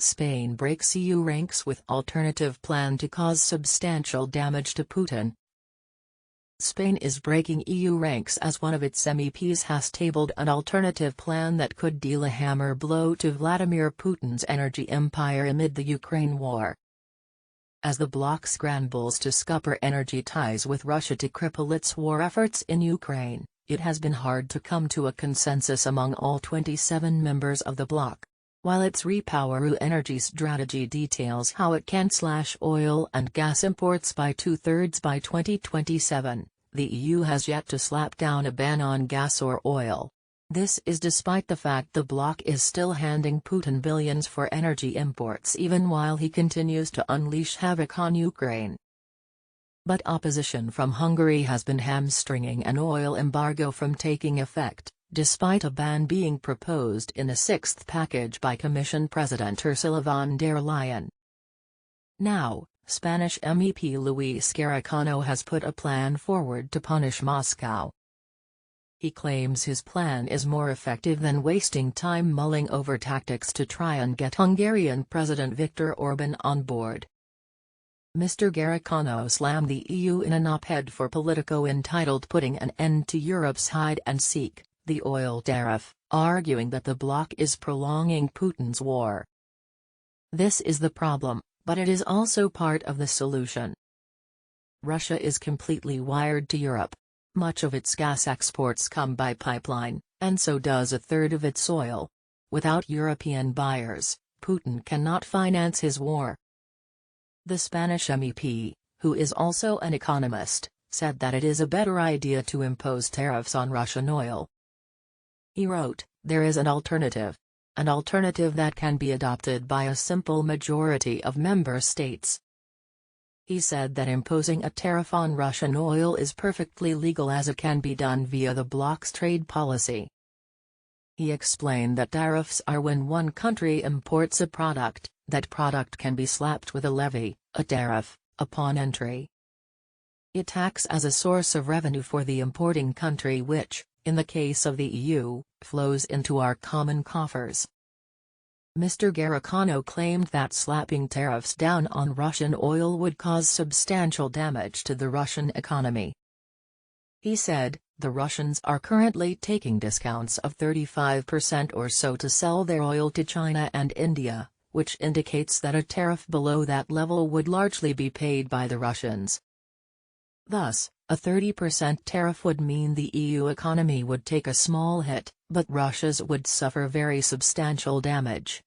Spain breaks EU ranks with alternative plan to cause substantial damage to Putin. Spain is breaking EU ranks as one of its MEPs has tabled an alternative plan that could deal a hammer blow to Vladimir Putin's energy empire amid the Ukraine war. As the bloc scrambles to scupper energy ties with Russia to cripple its war efforts in Ukraine, it has been hard to come to a consensus among all 27 members of the bloc. While its REPowerEU energy strategy details how it can slash oil and gas imports by 2/3 by 2027, the EU has yet to slap down a ban on gas or oil. This is despite the fact the bloc is still handing Putin billions for energy imports even while he continues to unleash havoc on Ukraine. But opposition from Hungary has been hamstringing an oil embargo from taking effect, despite a ban being proposed in a sixth package by Commission President Ursula von der Leyen. Now, Spanish MEP Luis Garicano has put a plan forward to punish Moscow. He claims his plan is more effective than wasting time mulling over tactics to try and get Hungarian President Viktor Orbán on board. Mr. Garicano slammed the EU in an op-ed for Politico entitled "Putting an End to Europe's Hide-and-Seek, the Oil Tariff," arguing that the bloc is prolonging Putin's war. This is the problem, but it is also part of the solution. Russia is completely wired to Europe. Much of its gas exports come by pipeline, and so does a third of its oil. Without European buyers, Putin cannot finance his war. The Spanish MEP, who is also an economist, said that it is a better idea to impose tariffs on Russian oil. He wrote, "There is an alternative that can be adopted by a simple majority of member states." He said that imposing a tariff on Russian oil is perfectly legal as it can be done via the bloc's trade policy. He explained that tariffs are when one country imports a product, that product can be slapped with a levy, a tariff, upon entry. It acts as a source of revenue for the importing country which, in the case of the EU, flows into our common coffers. Mr. Garicano claimed that slapping tariffs down on Russian oil would cause substantial damage to the Russian economy. He said, "The Russians are currently taking discounts of 35% or so to sell their oil to China and India, which indicates that a tariff below that level would largely be paid by the Russians. Thus, a 30% tariff would mean the EU economy would take a small hit, but Russia's would suffer very substantial damage."